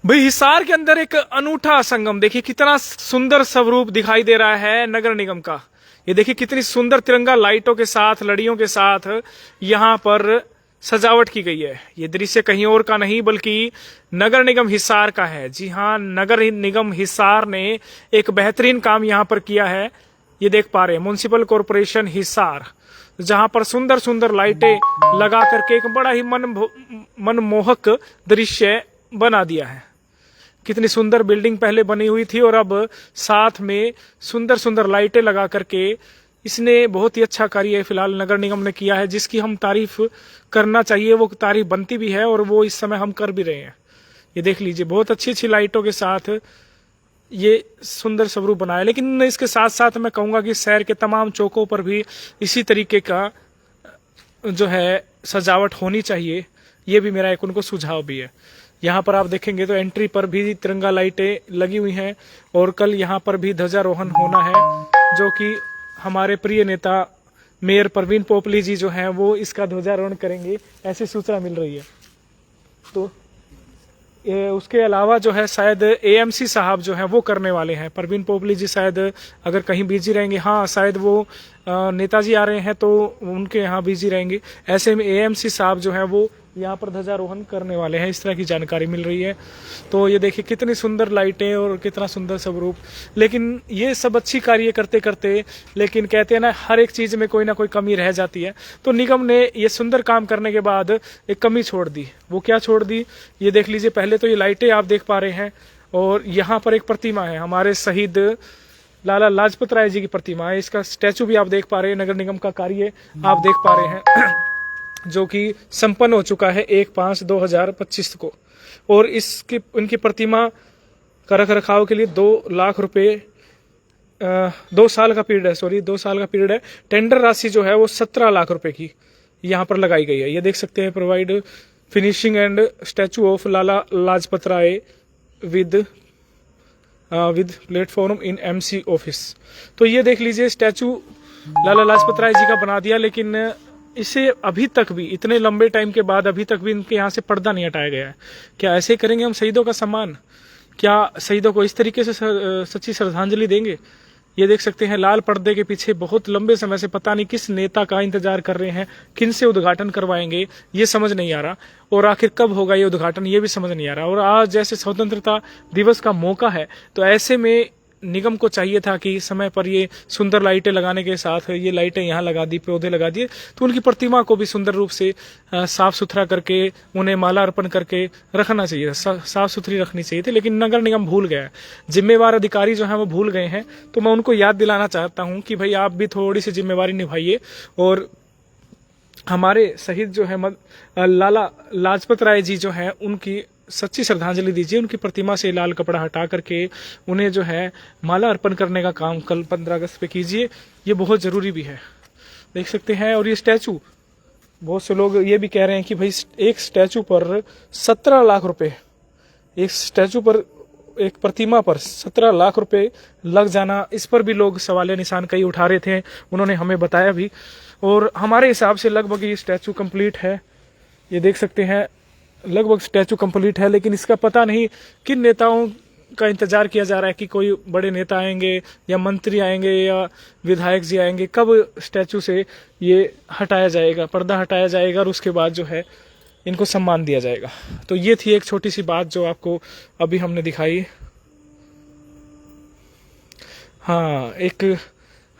भाई हिसार के अंदर एक अनूठा संगम, देखिए कितना सुंदर स्वरूप दिखाई दे रहा है नगर निगम का। ये देखिए कितनी सुंदर तिरंगा लाइटों के साथ, लड़ियों के साथ यहाँ पर सजावट की गई है। ये दृश्य कहीं और का नहीं बल्कि नगर निगम हिसार का है। जी हाँ, नगर निगम हिसार ने एक बेहतरीन काम यहाँ पर किया है। ये देख पा रहे हैं म्युनिसिपल कॉरपोरेशन हिसार, जहां पर सुंदर सुंदर लाइटें लगा करके एक बड़ा ही मनमोहक दृश्य बना दिया है। कितनी सुंदर बिल्डिंग पहले बनी हुई थी और अब साथ में सुंदर सुंदर लाइटें लगा करके इसने बहुत ही अच्छा कार्य फिलहाल नगर निगम ने किया है, जिसकी हम तारीफ करना चाहिए। वो तारीफ बनती भी है और वो इस समय हम कर भी रहे हैं। ये देख लीजिए, बहुत अच्छी अच्छी लाइटों के साथ ये सुंदर स्वरूप बनाया। लेकिन इसके साथ साथ मैं कहूंगा कि शहर के तमाम चौकों पर भी इसी तरीके का जो है सजावट होनी चाहिए। ये भी मेरा एक उनको सुझाव भी है। यहाँ पर आप देखेंगे तो एंट्री पर भी तिरंगा लाइटें लगी हुई हैं और कल यहाँ पर भी ध्वजारोहण होना है, जो कि हमारे प्रिय नेता मेयर परवीन पोपली जी जो हैं वो इसका ध्वजारोहण करेंगे, ऐसी सूचना मिल रही है। तो उसके अलावा जो है शायद एएमसी साहब जो हैं वो करने वाले हैं। परवीन पोपली जी शायद अगर कहीं बिजी रहेंगे, हाँ शायद वो नेताजी आ रहे हैं तो उनके यहाँ बिजी रहेंगे। ऐसे में एएमसी साहब जो हैं वो यहाँ पर ध्वजारोहण करने वाले हैं, इस तरह की जानकारी मिल रही है। तो ये देखिए कितनी सुंदर लाइटें और कितना सुंदर स्वरूप। लेकिन ये सब अच्छी कार्य करते करते, लेकिन कहते हैं ना हर एक चीज में कोई ना कोई कमी रह जाती है। तो निगम ने ये सुंदर काम करने के बाद एक कमी छोड़ दी। वो क्या छोड़ दी, ये देख लीजिए। पहले तो ये लाइटें आप देख पा रहे हैं और यहाँ पर एक प्रतिमा है, हमारे शहीद लाला लाजपत राय जी की प्रतिमा है। इसका स्टैचू भी आप देख पा रहे हैं। नगर निगम का कार्य आप देख पा रहे हैं जो कि संपन्न हो चुका है 1/5/2025 को। और इसकी उनकी प्रतिमा का रख रखाव के लिए 2 लाख रुपए 2 साल का पीरियड है, 2 साल का पीरियड है। टेंडर राशि जो है वो 17 लाख रुपए की यहाँ पर लगाई गई है। ये देख सकते हैं, provide finishing and statue of Lala Lajpat Rai with platform in MC office. तो ये देख लीजिए, स्टैचू लाला लाजपत राय जी का बना दिया, लेकिन इसे अभी तक भी इतने लंबे टाइम के बाद अभी तक भी इनके यहाँ से पर्दा नहीं हटाया गया है। क्या ऐसे करेंगे हम शहीदों का सम्मान? क्या शहीदों को इस तरीके से सच्ची श्रद्धांजलि देंगे? ये देख सकते हैं, लाल पर्दे के पीछे बहुत लंबे समय से पता नहीं किस नेता का इंतजार कर रहे हैं, किन से उद्घाटन करवाएंगे ये समझ नहीं आ रहा, और आखिर कब होगा ये उद्घाटन ये भी समझ नहीं आ रहा। और आज जैसे स्वतंत्रता दिवस का मौका है, तो ऐसे में निगम को चाहिए था कि समय पर ये सुंदर लाइटें लगाने के साथ ये लाइटें यहाँ लगा दी, पौधे लगा दिए, तो उनकी प्रतिमा को भी सुंदर रूप से साफ सुथरा करके उन्हें माला अर्पण करके रखना चाहिए, साफ सुथरी रखनी चाहिए थी। लेकिन नगर निगम भूल गया, जिम्मेवार अधिकारी जो है वो भूल गए हैं। तो मैं उनको याद दिलाना चाहता हूँ कि भाई आप भी थोड़ी सी जिम्मेवारी निभाइए और हमारे शहीद जो है लाला लाजपत राय जी जो है उनकी सच्ची श्रद्धांजलि दीजिए। उनकी प्रतिमा से लाल कपड़ा हटा करके उन्हें जो है माला अर्पण करने का काम कल 15 अगस्त पे कीजिए। ये बहुत जरूरी भी है, देख सकते हैं। और ये स्टैचू, बहुत से लोग ये भी कह रहे हैं कि भाई एक स्टैचू पर 17 लाख रुपए, एक स्टैचू पर, एक प्रतिमा पर 17 लाख रुपए लग जाना, इस पर भी लोग सवालिया निशान कई उठा रहे थे। उन्होंने हमें बताया भी, और हमारे हिसाब से लगभग ये स्टैचू कंप्लीट है। ये देख सकते हैं, लगभग स्टैचू कंप्लीट है। लेकिन इसका पता नहीं किन नेताओं का इंतजार किया जा रहा है कि कोई बड़े नेता आएंगे या मंत्री आएंगे या विधायक जी आएंगे, कब स्टैचू से ये हटाया जाएगा, पर्दा हटाया जाएगा और उसके बाद जो है इनको सम्मान दिया जाएगा। तो ये थी एक छोटी सी बात जो आपको अभी हमने दिखाई। हाँ, एक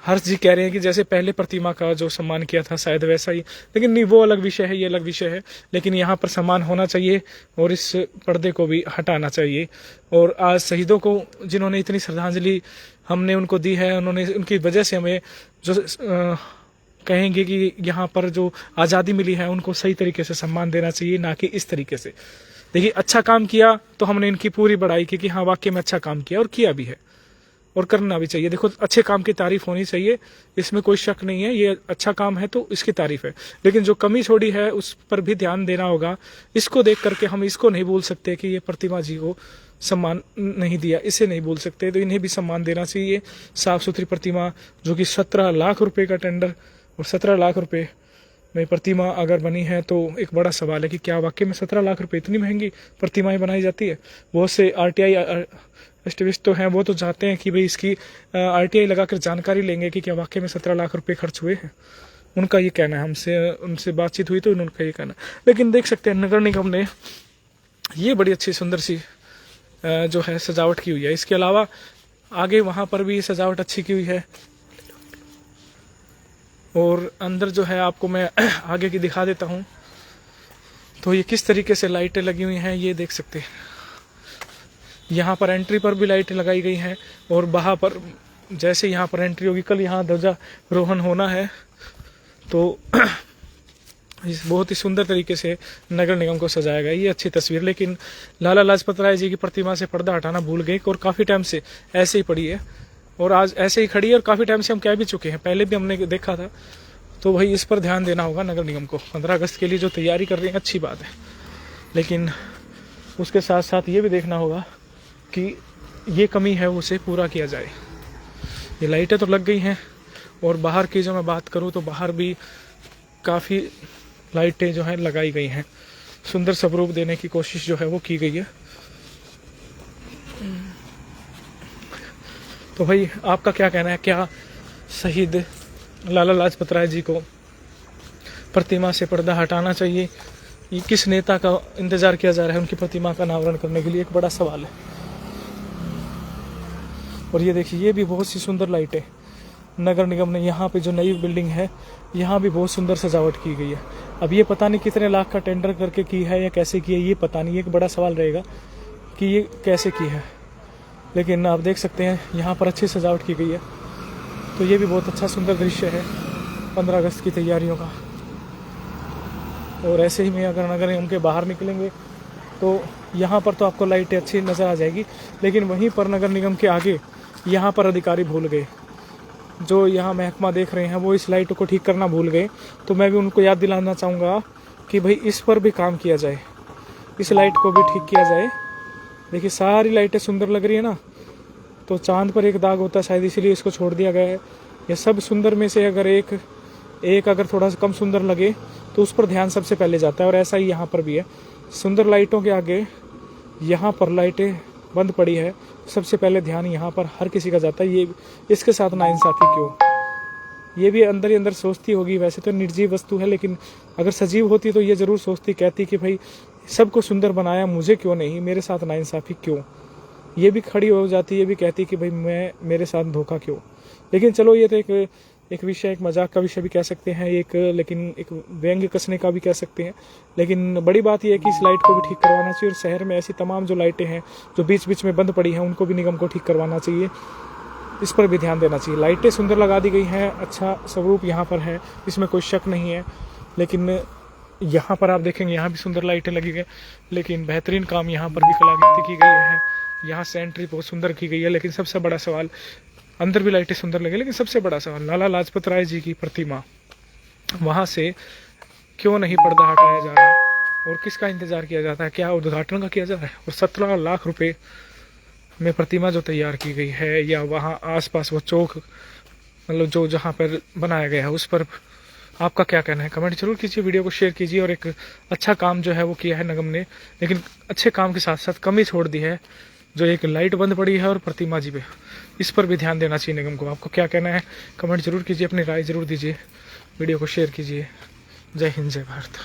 हर्ष जी कह रहे हैं कि जैसे पहले प्रतिमा का जो सम्मान किया था शायद वैसा ही, लेकिन नहीं, वो अलग विषय है, ये अलग विषय है। लेकिन यहाँ पर सम्मान होना चाहिए और इस पर्दे को भी हटाना चाहिए। और आज शहीदों को जिन्होंने इतनी श्रद्धांजलि हमने उनको दी है, उन्होंने, उनकी वजह से हमें जो कहेंगे कि यहाँ पर जो आज़ादी मिली है उनको सही तरीके से सम्मान देना चाहिए, ना कि इस तरीके से। देखिए, अच्छा काम किया तो हमने इनकी पूरी बड़ाई की कि हाँ वाकई में अच्छा काम किया, और किया भी है और करना भी चाहिए। देखो, अच्छे काम की तारीफ होनी चाहिए, इसमें कोई शक नहीं है। ये अच्छा काम है तो इसकी तारीफ है, लेकिन जो कमी छोड़ी है उस पर भी ध्यान देना होगा। इसको देख करके हम इसको नहीं बोल सकते कि ये प्रतिमा जी को सम्मान नहीं दिया, इसे नहीं बोल सकते। तो इन्हें भी सम्मान देना चाहिए। साफ सुथरी प्रतिमा जो कि 17 लाख रुपए का टेंडर, और 17 लाख रुपए में प्रतिमा अगर बनी है तो एक बड़ा सवाल है कि क्या वाकई में 17 लाख रुपए इतनी महंगी प्रतिमाएं बनाई जाती है। बहुत से आरटीआई एक्टिविस्ट तो हैं, वो तो चाहते हैं कि भाई इसकी आरटीआई लगाकर जानकारी लेंगे कि क्या वाकई में 17 लाख रुपए खर्च हुए हैं। उनका ये कहना है, हमसे उनसे बातचीत हुई तो उनका ये कहना है। लेकिन देख सकते हैं नगर निगम ने ये बड़ी अच्छी सुंदर सी जो है सजावट की हुई है। इसके अलावा आगे वहां पर भी सजावट अच्छी की हुई है। और अंदर जो है आपको मैं आगे की दिखा देता हूं। तो ये किस तरीके से लाइटें लगी हुई हैं ये देख सकते हैं। यहाँ पर एंट्री पर भी लाइटें लगाई गई हैं और बाहर पर जैसे यहाँ पर एंट्री होगी, कल यहाँ ध्वजारोहण होना है, तो इस बहुत ही सुंदर तरीके से नगर निगम को सजाया गया। ये अच्छी तस्वीर। लेकिन लाला लाजपत राय जी की प्रतिमा से पर्दा हटाना भूल गए और काफ़ी टाइम से ऐसे ही पड़ी है और आज ऐसे ही खड़ी है और काफ़ी टाइम से हम कह भी चुके हैं, पहले भी हमने देखा था। तो भाई इस पर ध्यान देना होगा नगर निगम को। 15 अगस्त के लिए जो तैयारी कर रही है अच्छी बात है, लेकिन उसके साथ साथ ये भी देखना होगा कि ये कमी है उसे पूरा किया जाए। ये लाइटें तो लग गई हैं और बाहर की जो मैं बात करूँ तो बाहर भी काफ़ी लाइटें जो हैं लगाई गई हैं। सुंदर स्वरूप देने की कोशिश जो है वो की गई है। तो भाई आपका क्या कहना है, क्या शहीद लाला लाजपत राय जी को प्रतिमा से पर्दा हटाना चाहिए? ये किस नेता का इंतजार किया जा रहा है उनकी प्रतिमा का अनावरण करने के लिए, एक बड़ा सवाल है। और ये देखिए, ये भी बहुत सी सुंदर लाइटें नगर निगम ने यहाँ पे जो नई बिल्डिंग है यहाँ भी बहुत सुंदर सजावट की गई है। अब ये पता नहीं कितने लाख का टेंडर करके की है या कैसे की है, ये पता नहीं, एक बड़ा सवाल रहेगा कि ये कैसे की है। लेकिन आप देख सकते हैं यहाँ पर अच्छी सजावट की गई है। तो ये भी बहुत अच्छा सुंदर दृश्य है 15 अगस्त की तैयारियों का। और ऐसे ही में अगर नगर निगम के बाहर निकलेंगे तो यहाँ पर तो आपको लाइटें अच्छी नज़र आ जाएगी, लेकिन वहीं पर नगर निगम के आगे यहाँ पर अधिकारी भूल गए, जो यहाँ महकमा देख रहे हैं वो इस लाइट को ठीक करना भूल गए। तो मैं भी उनको याद दिलाना चाहूँगा कि भाई इस पर भी काम किया जाए, इस लाइट को भी ठीक किया जाए। देखिए सारी लाइटें सुंदर लग रही है ना, तो चांद पर एक दाग होता है शायद इसीलिए इसको छोड़ दिया गया है। ये सब सुंदर में से अगर एक अगर थोड़ा सा कम सुंदर लगे तो उस पर ध्यान सबसे पहले जाता है। और ऐसा ही यहाँ पर भी है, सुंदर लाइटों के आगे यहाँ पर लाइटें बंद पड़ी है, सबसे पहले ध्यान यहाँ पर हर किसी का जाता है। ये इसके साथ नाइंसाफी क्यों? ये भी अंदर ही अंदर सोचती होगी, वैसे तो निर्जीव वस्तु है, लेकिन अगर सजीव होती तो ये जरूर सोचती, कहती कि भाई सबको सुंदर बनाया, मुझे क्यों नहीं, मेरे साथ नाइंसाफी क्यों? ये भी खड़ी हो जाती, ये भी कहती कि भाई मेरे साथ धोखा क्यों? लेकिन चलो ये तो एक विषय, एक मजाक का विषय भी कह सकते हैं, लेकिन एक व्यंग्य कसने का भी कह सकते हैं। लेकिन बड़ी बात यह है कि इस लाइट को भी ठीक करवाना चाहिए और शहर में ऐसी तमाम जो लाइटें हैं जो बीच बीच में बंद पड़ी हैं उनको भी निगम को ठीक करवाना चाहिए, इस पर भी ध्यान देना चाहिए। लाइटें सुंदर लगा दी गई हैं, अच्छा स्वरूप यहाँ पर है, इसमें कोई शक नहीं है। लेकिन यहाँ पर आप देखेंगे यहाँ भी सुंदर लाइटें लगी गई, लेकिन बेहतरीन काम यहाँ पर भी कलाकृति की गई है। यहाँ से एंट्री बहुत सुंदर की गई है। लेकिन सबसे बड़ा सवाल, अंदर भी लाइटें सुंदर लगे, लेकिन सबसे बड़ा सवाल लाला लाजपत राय जी की प्रतिमा वहां से क्यों नहीं पर्दा हटाया जा रहा और किसका इंतजार किया जाता है? क्या उद्घाटन का किया जा रहा है? और 17 लाख रुपए में प्रतिमा जो तैयार की गई है, या वहां आसपास वो चौक मतलब जो जहां पर बनाया गया है, उस पर आपका क्या कहना है? कमेंट जरूर कीजिए, वीडियो को शेयर कीजिए। और एक अच्छा काम जो है वो किया है निगम ने, लेकिन अच्छे काम के साथ साथ कमी छोड़ दी है, जो एक लाइट बंद पड़ी है और प्रतिमा जी पे, इस पर भी ध्यान देना चाहिए निगम को। आपको क्या कहना है? कमेंट जरूर कीजिए, अपनी राय जरूर दीजिए, वीडियो को शेयर कीजिए। जय हिंद, जय भारत।